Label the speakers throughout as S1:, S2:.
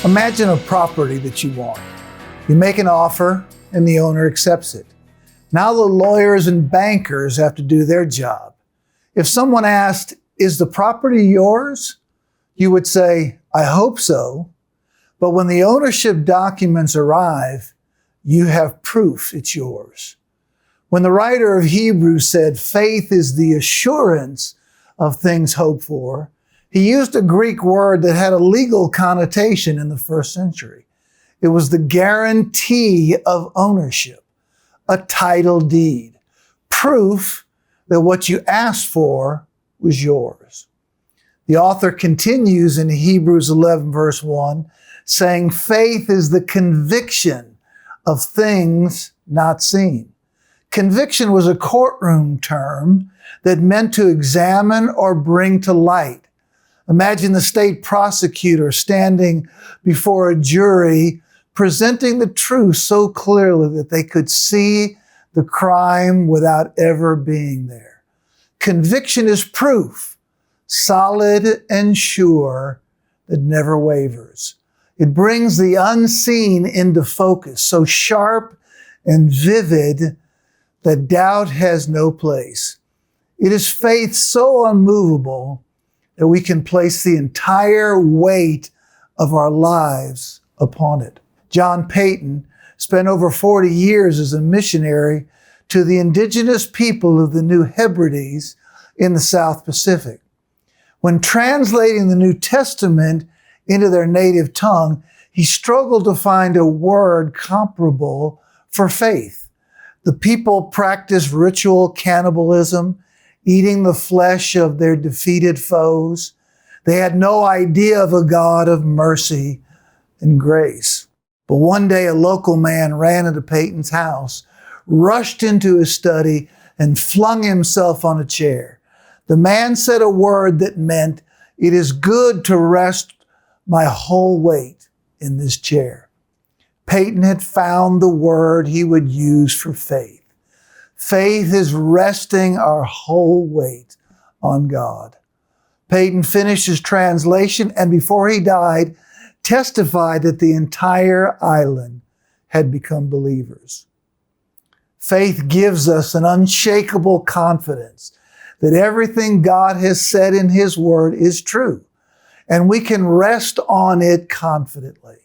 S1: Imagine a property that you want. You make an offer and the owner accepts it. Now the lawyers and bankers have to do their job. If someone asked, "Is the property yours?" you would say, "I hope so." But when the ownership documents arrive, you have proof it's yours. When the writer of Hebrews said faith is the assurance of things hoped for, he used a Greek word that had a legal connotation in the first century. It was the guarantee of ownership, a title deed, proof that what you asked for was yours. The author continues in Hebrews 11, verse 1, saying faith is the conviction of things not seen. Conviction was a courtroom term that meant to examine or bring to light. Imagine the state prosecutor standing before a jury, presenting the truth so clearly that they could see the crime without ever being there. Conviction is proof, solid and sure, that never wavers. It brings the unseen into focus, so sharp and vivid that doubt has no place. It is faith so unmovable that we can place the entire weight of our lives upon it. John Peyton spent over 40 years as a missionary to the indigenous people of the New Hebrides in the South Pacific. When translating the New Testament into their native tongue, he struggled to find a word comparable for faith. The people practiced ritual cannibalism, eating the flesh of their defeated foes. They had no idea of a God of mercy and grace. But one day a local man ran into Peyton's house, rushed into his study, and flung himself on a chair. The man said a word that meant, "It is good to rest my whole weight in this chair." Peyton had found the word he would use for faith. Faith is resting our whole weight on God. Peyton finished his translation and before he died, testified that the entire island had become believers. Faith gives us an unshakable confidence that everything God has said in His Word is true, and we can rest on it confidently.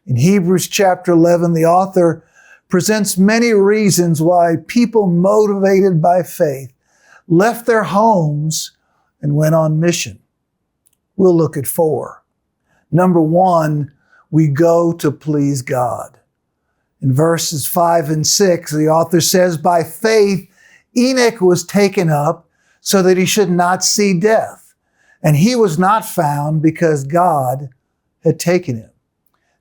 S1: In Hebrews chapter 11, the author presents many reasons why people motivated by faith left their homes and went on mission. We'll look at 4. Number 1, we go to please God. In verses 5 and 6, the author says, "By faith, Enoch was taken up so that he should not see death, and he was not found because God had taken him."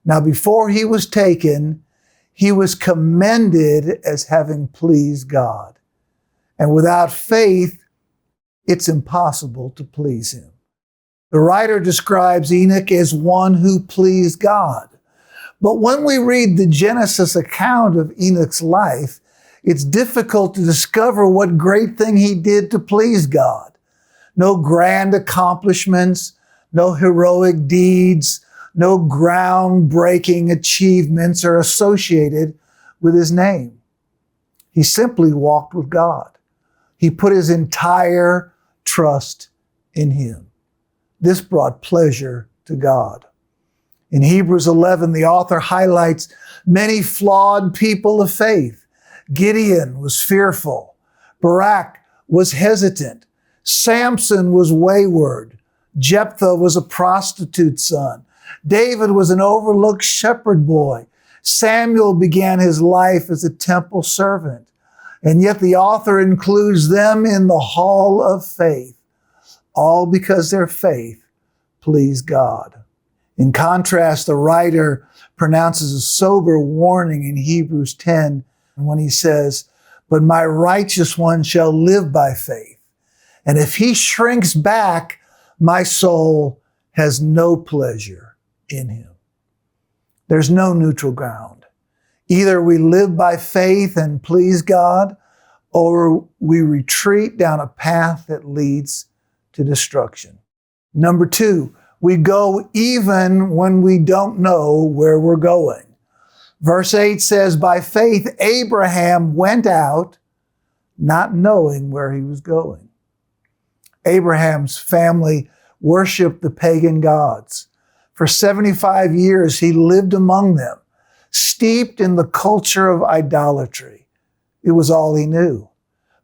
S1: Now, before he was taken, he was commended as having pleased God. And without faith, it's impossible to please Him. The writer describes Enoch as one who pleased God. But when we read the Genesis account of Enoch's life, it's difficult to discover what great thing he did to please God. No grand accomplishments, no heroic deeds, no groundbreaking achievements are associated with his name. He simply walked with God. He put his entire trust in Him. This brought pleasure to God. In Hebrews 11, the author highlights many flawed people of faith. Gideon was fearful. Barak was hesitant. Samson was wayward. Jephthah was a prostitute's son. David was an overlooked shepherd boy. Samuel began his life as a temple servant. And yet the author includes them in the hall of faith, all because their faith pleased God. In contrast, the writer pronounces a sober warning in Hebrews 10 when he says, "But my righteous one shall live by faith. And if he shrinks back, my soul has no pleasure in him." There's no neutral ground. Either we live by faith and please God, or we retreat down a path that leads to destruction. Number 2, we go even when we don't know where we're going. Verse 8 says, by faith, Abraham went out, not knowing where he was going. Abraham's family worshiped the pagan gods. For 75 years, he lived among them, steeped in the culture of idolatry. It was all he knew.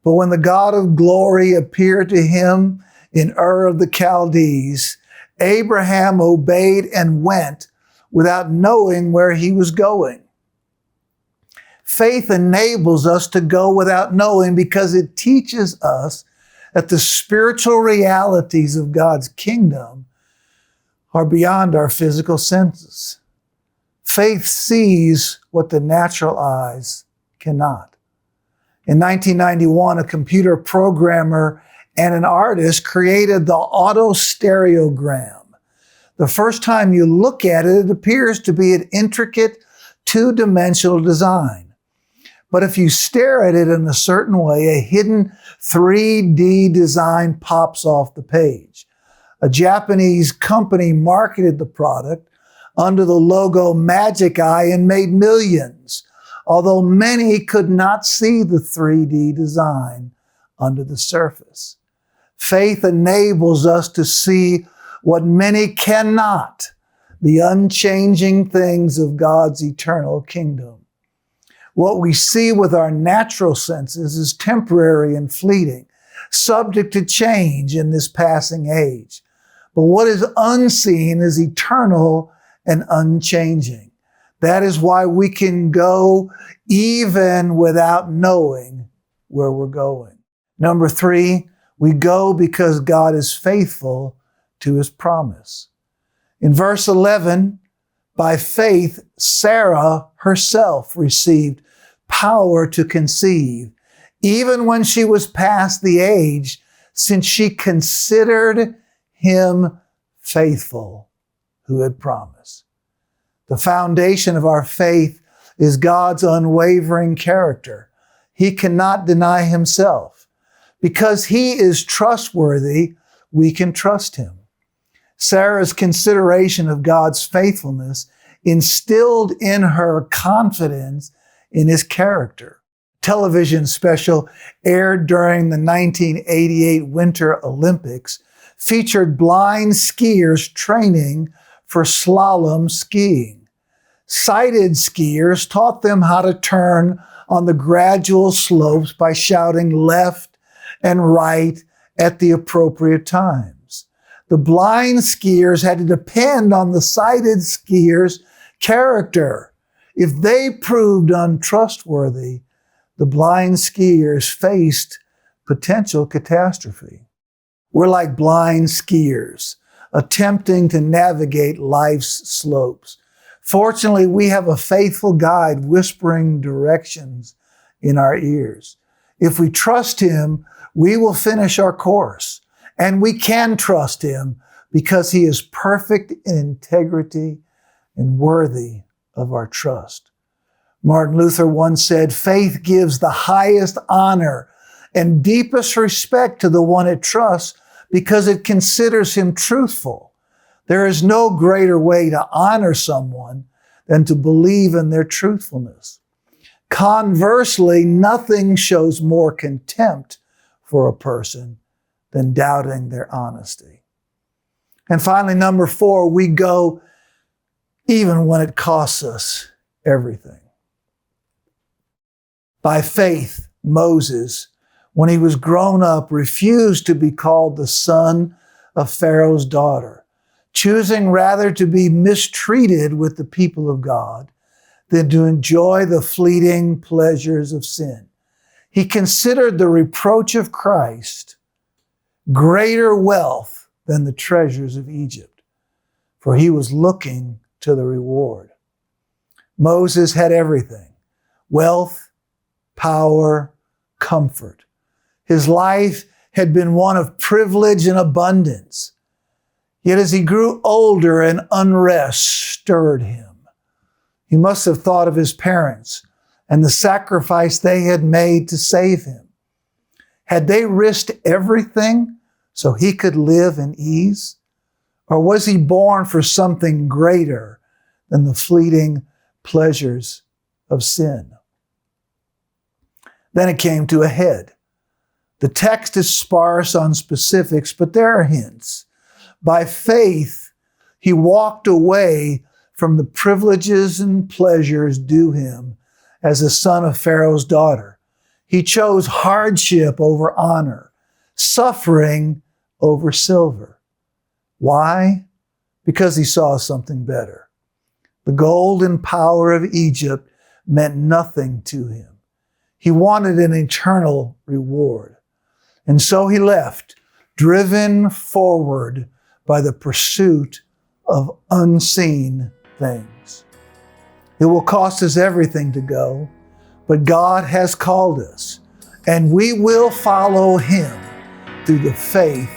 S1: But when the God of glory appeared to him in Ur of the Chaldees, Abraham obeyed and went without knowing where he was going. Faith enables us to go without knowing because it teaches us that the spiritual realities of God's kingdom are beyond our physical senses. Faith sees what the natural eyes cannot. In 1991, a computer programmer and an artist created the autostereogram. The first time you look at it, it appears to be an intricate two-dimensional design. But if you stare at it in a certain way, a hidden 3D design pops off the page. A Japanese company marketed the product under the logo Magic Eye and made millions, although many could not see the 3D design under the surface. Faith enables us to see what many cannot, the unchanging things of God's eternal kingdom. What we see with our natural senses is temporary and fleeting, subject to change in this passing age. But what is unseen is eternal and unchanging. That is why we can go even without knowing where we're going. Number 3, we go because God is faithful to his promise. In verse 11, by faith, Sarah herself received power to conceive, even when she was past the age, since she considered him faithful who had promised. The foundation of our faith is God's unwavering character. He cannot deny himself. Because he is trustworthy, we can trust him. Sarah's consideration of God's faithfulness instilled in her confidence in his character. Television special aired during the 1988 Winter Olympics featured blind skiers training for slalom skiing. Sighted skiers taught them how to turn on the gradual slopes by shouting left and right at the appropriate times. The blind skiers had to depend on the sighted skiers' character. If they proved untrustworthy, the blind skiers faced potential catastrophe. We're like blind skiers, attempting to navigate life's slopes. Fortunately, we have a faithful guide whispering directions in our ears. If we trust him, we will finish our course. And we can trust him because he is perfect in integrity and worthy of our trust. Martin Luther once said, faith gives the highest honor and deepest respect to the one it trusts because it considers him truthful. There is no greater way to honor someone than to believe in their truthfulness. Conversely, nothing shows more contempt for a person than doubting their honesty. And finally, number 4, we go even when it costs us everything. By faith, Moses, when he was grown up, refused to be called the son of Pharaoh's daughter, choosing rather to be mistreated with the people of God than to enjoy the fleeting pleasures of sin. He considered the reproach of Christ greater wealth than the treasures of Egypt, for he was looking to the reward. Moses had everything: wealth, power, comfort. His life had been one of privilege and abundance. Yet as he grew older, an unrest stirred him. He must have thought of his parents and the sacrifice they had made to save him. Had they risked everything so he could live in ease? Or was he born for something greater than the fleeting pleasures of sin? Then it came to a head. The text is sparse on specifics, but there are hints. By faith, he walked away from the privileges and pleasures due him as the son of Pharaoh's daughter. He chose hardship over honor, suffering over silver. Why? Because he saw something better. The gold and power of Egypt meant nothing to him. He wanted an eternal reward. And so he left, driven forward by the pursuit of unseen things. It will cost us everything to go, but God has called us, and we will follow him through the faith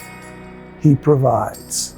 S1: he provides.